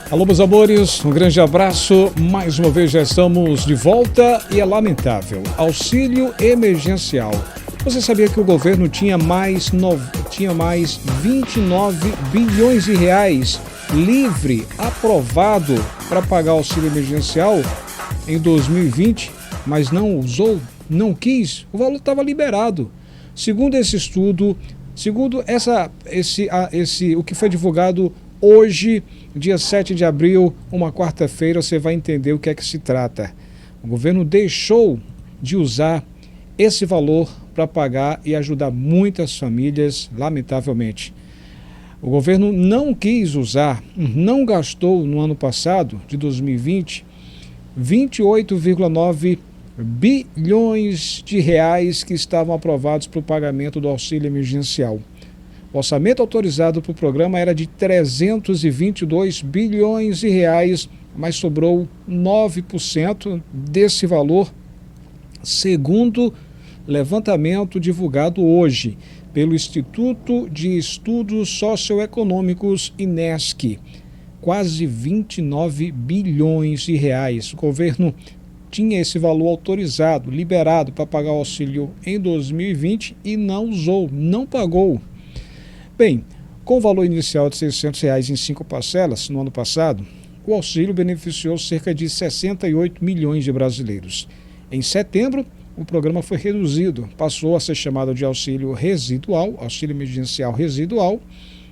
Alô, meus amores, um grande abraço. Mais uma vez já estamos de volta e é lamentável. Auxílio emergencial. Você sabia que o governo tinha mais 29 bilhões de reais livre, aprovado para pagar auxílio emergencial em 2020, mas não usou, não quis? O valor estava liberado. Segundo esse estudo, segundo o que foi divulgado hoje, dia 7 de abril, uma quarta-feira, você vai entender o que é que se trata. O governo deixou de usar esse valor para pagar e ajudar muitas famílias, lamentavelmente. O governo não quis usar, não gastou no ano passado, de 2020, 28,9 bilhões de reais que estavam aprovados para o pagamento do auxílio emergencial. O orçamento autorizado para o programa era de 322 bilhões de reais, mas sobrou 9% desse valor, segundo levantamento divulgado hoje pelo Instituto de Estudos Socioeconômicos, INESC. Quase 29 bilhões de reais. O governo tinha esse valor autorizado, liberado para pagar o auxílio em 2020 e não usou, não pagou. Bem, com o valor inicial de R$ 600 reais em 5 parcelas no ano passado, o auxílio beneficiou cerca de 68 milhões de brasileiros. Em setembro, o programa foi reduzido, passou a ser chamado de auxílio residual, auxílio emergencial residual,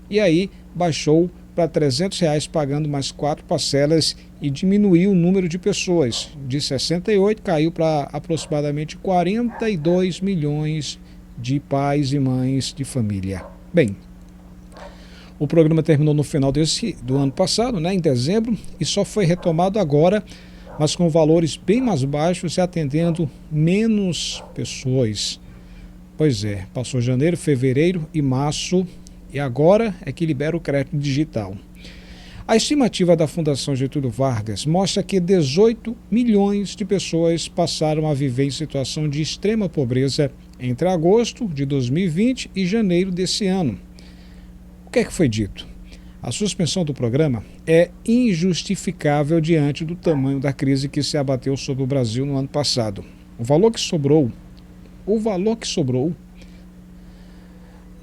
e aí baixou para R$ 300 reais, pagando mais 4 parcelas e diminuiu o número de pessoas. De 68 caiu para aproximadamente 42 milhões de pais e mães de família. Bem, o programa terminou no final do ano passado, em dezembro, e só foi retomado agora, mas com valores bem mais baixos e atendendo menos pessoas. Pois é, passou janeiro, fevereiro e março, e agora é que libera o crédito digital. A estimativa da Fundação Getúlio Vargas mostra que 18 milhões de pessoas passaram a viver em situação de extrema pobreza entre agosto de 2020 e janeiro desse ano. O que é que foi dito? A suspensão do programa é injustificável diante do tamanho da crise que se abateu sobre o Brasil no ano passado. O valor que sobrou,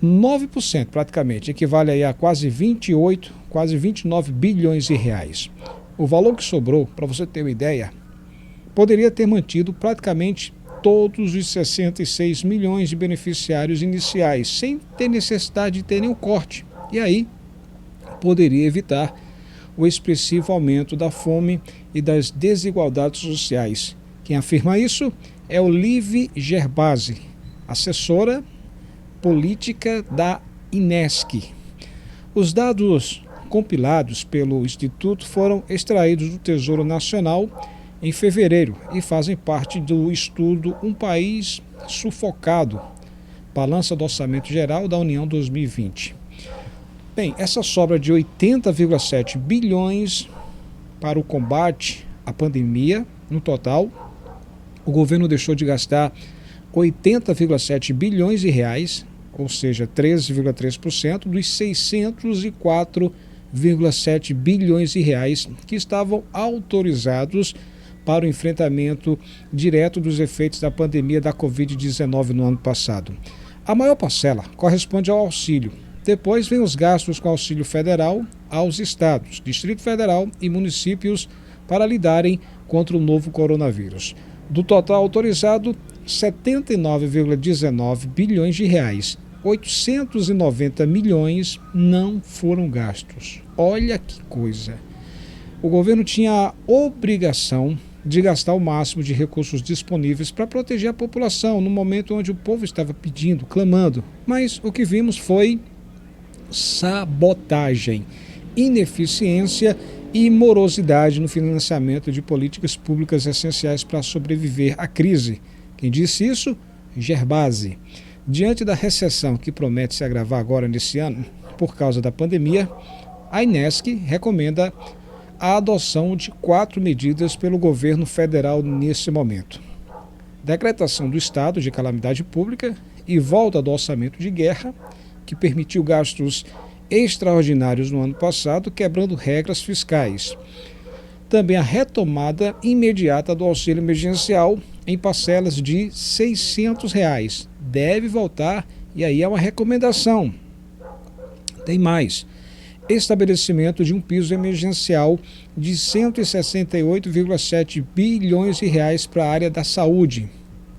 9% praticamente, equivale aí a quase 29 bilhões de reais. O valor que sobrou, para você ter uma ideia, poderia ter mantido praticamente todos os 66 milhões de beneficiários iniciais, sem ter necessidade de ter nenhum corte. E aí, poderia evitar o expressivo aumento da fome e das desigualdades sociais. Quem afirma isso é Olive Gerbasi, assessora política da INESC. Os dados compilados pelo Instituto foram extraídos do Tesouro Nacional em fevereiro e fazem parte do estudo Um País Sufocado, Balança do Orçamento Geral da União 2020. Bem, essa sobra de 80,7 bilhões para o combate à pandemia, no total, o governo deixou de gastar 80,7 bilhões de reais, ou seja, 13,3% dos 604,7 bilhões de reais que estavam autorizados para o enfrentamento direto dos efeitos da pandemia da Covid-19 no ano passado. A maior parcela corresponde ao auxílio. Depois vem os gastos com auxílio federal aos estados, Distrito Federal e municípios para lidarem contra o novo coronavírus. Do total autorizado, 79,19 bilhões de reais. 890 milhões não foram gastos. Olha que coisa! O governo tinha a obrigação de gastar o máximo de recursos disponíveis para proteger a população no momento onde o povo estava pedindo, clamando. Mas o que vimos foi sabotagem, ineficiência e morosidade no financiamento de políticas públicas essenciais para sobreviver à crise. Quem disse isso? Gerbasi. Diante da recessão que promete se agravar agora nesse ano, por causa da pandemia, a INESC recomenda a adoção de 4 medidas pelo governo federal nesse momento. Decretação do estado de calamidade pública e volta do orçamento de guerra, que permitiu gastos extraordinários no ano passado, quebrando regras fiscais. Também a retomada imediata do auxílio emergencial em parcelas de R$ 600. Deve voltar, e aí é uma recomendação. Tem mais. Estabelecimento de um piso emergencial de R$ 168,7 bilhões para a área da saúde.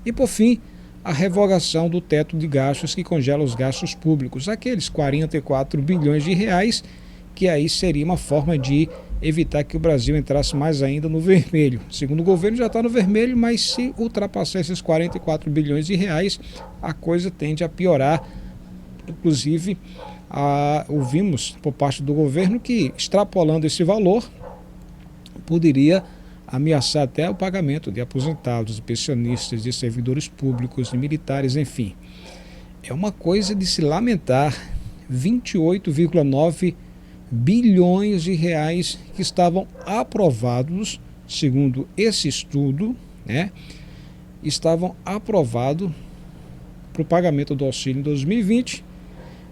E, por fim, a revogação do teto de gastos que congela os gastos públicos, aqueles 44 bilhões de reais, que aí seria uma forma de evitar que o Brasil entrasse mais ainda no vermelho. Segundo o governo, já está no vermelho, mas se ultrapassar esses 44 bilhões de reais, a coisa tende a piorar. Inclusive, ouvimos por parte do governo que, extrapolando esse valor, poderia ameaçar até o pagamento de aposentados, de pensionistas, de servidores públicos, de militares, enfim. É uma coisa de se lamentar. 28,9 bilhões de reais que estavam aprovados, segundo esse estudo, estavam aprovados para o pagamento do auxílio em 2020.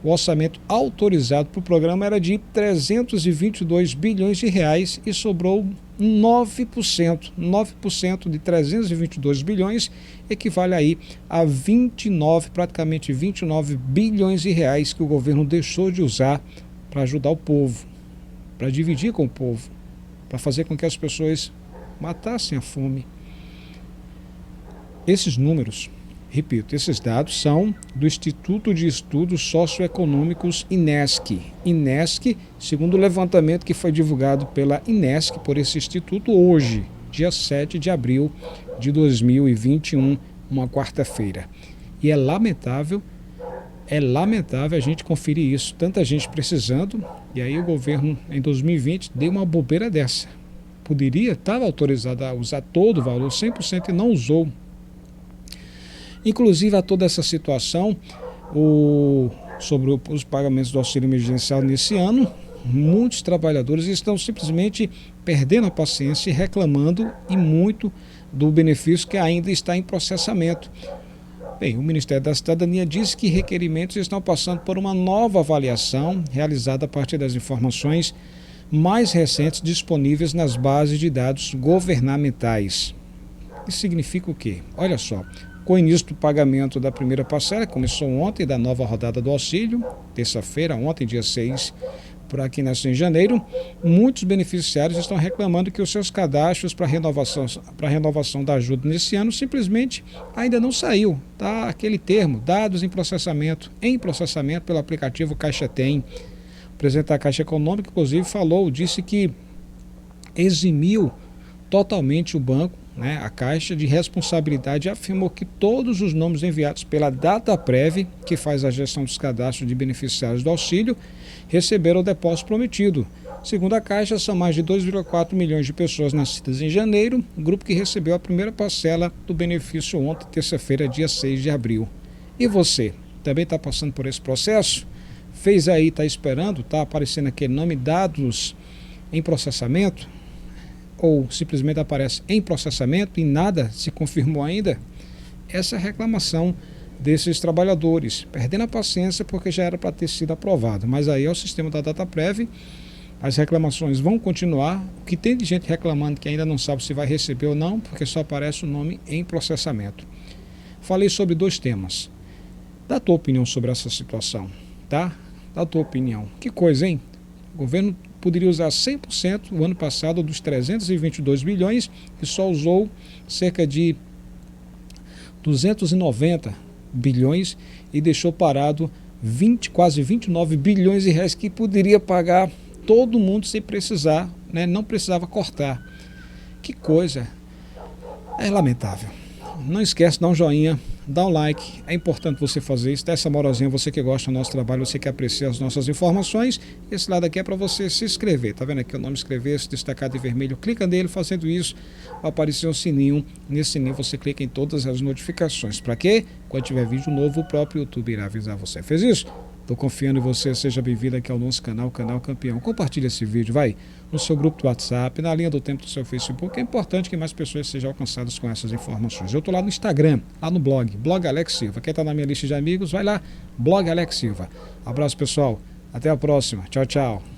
O orçamento autorizado para o programa era de 322 bilhões de reais e sobrou 9%. 9% de 322 bilhões equivale aí a 29, praticamente 29 bilhões de reais que o governo deixou de usar para ajudar o povo, para dividir com o povo, para fazer com que as pessoas matassem a fome. Esses números, repito, esses dados são do Instituto de Estudos Socioeconômicos INESC. INESC, segundo o levantamento que foi divulgado pela INESC, por esse instituto, hoje, dia 7 de abril de 2021, uma quarta-feira. E é lamentável a gente conferir isso. Tanta gente precisando, e aí o governo, em 2020, deu uma bobeira dessa. Estava autorizado a usar todo o valor, 100%, e não usou. Inclusive, a toda essa situação, sobre os pagamentos do auxílio emergencial nesse ano, muitos trabalhadores estão simplesmente perdendo a paciência e reclamando e muito do benefício que ainda está em processamento. Bem, o Ministério da Cidadania disse que requerimentos estão passando por uma nova avaliação realizada a partir das informações mais recentes disponíveis nas bases de dados governamentais. Isso significa o quê? Olha só. Com o início do pagamento da primeira parcela, que começou ontem, da nova rodada do auxílio, terça-feira, ontem, dia 6, por aqui em janeiro, muitos beneficiários estão reclamando que os seus cadastros para renovação da ajuda nesse ano simplesmente ainda não saiu. Está aquele termo, dados em processamento pelo aplicativo Caixa Tem. O presidente da Caixa Econômica, inclusive, disse que eximiu totalmente o banco, a Caixa, de responsabilidade, e afirmou que todos os nomes enviados pela Dataprev, que faz a gestão dos cadastros de beneficiários do auxílio, receberam o depósito prometido. Segundo a Caixa, são mais de 2,4 milhões de pessoas nascidas em janeiro, grupo que recebeu a primeira parcela do benefício ontem, terça-feira, dia 6 de abril. E você, também está passando por esse processo? Fez aí, está esperando, está aparecendo aquele nome, dados em processamento? Ou simplesmente aparece em processamento e nada se confirmou ainda? Essa é a reclamação desses trabalhadores, perdendo a paciência porque já era para ter sido aprovado. Mas aí é o sistema da Dataprev, as reclamações vão continuar. O que tem de gente reclamando que ainda não sabe se vai receber ou não, porque só aparece o nome em processamento. Falei sobre 2 temas. Dá a tua opinião sobre essa situação, tá? Dá a tua opinião. Que coisa, hein? O governo poderia usar 100% o ano passado dos 322 bilhões e só usou cerca de 290 bilhões e deixou parado quase 29 bilhões de reais que poderia pagar todo mundo sem precisar, não precisava cortar. Que coisa, é lamentável. Não esquece de dar um joinha, dá um like, é importante você fazer isso, dá essa moralzinha, você que gosta do nosso trabalho, você que aprecia as nossas informações. Esse lado aqui é para você se inscrever, tá vendo aqui o nome inscrever-se, destacado em vermelho, clica nele. Fazendo isso, vai aparecer um sininho, nesse sininho você clica em todas as notificações. Para quê? Quando tiver vídeo novo, o próprio YouTube irá avisar você. Fez isso? Estou confiando em você, seja bem-vindo aqui ao nosso canal, Canal Campeão. Compartilhe esse vídeo, vai, no seu grupo do WhatsApp, na linha do tempo do seu Facebook. É importante que mais pessoas sejam alcançadas com essas informações. Eu estou lá no Instagram, lá no blog Alex Silva. Quem está na minha lista de amigos, vai lá, blog Alex Silva. Abraço, pessoal. Até a próxima. Tchau, tchau.